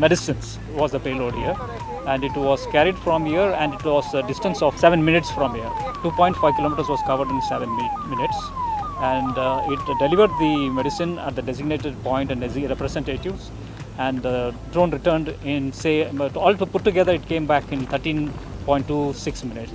medicines was the payload here, and it was carried from here, and it was a distance of 7 minutes from here. 2.5 kilometers was covered in 7 minutes, and it delivered the medicine at the designated point and representatives, and the drone returned in, say, all put together it came back in 13.26 minutes.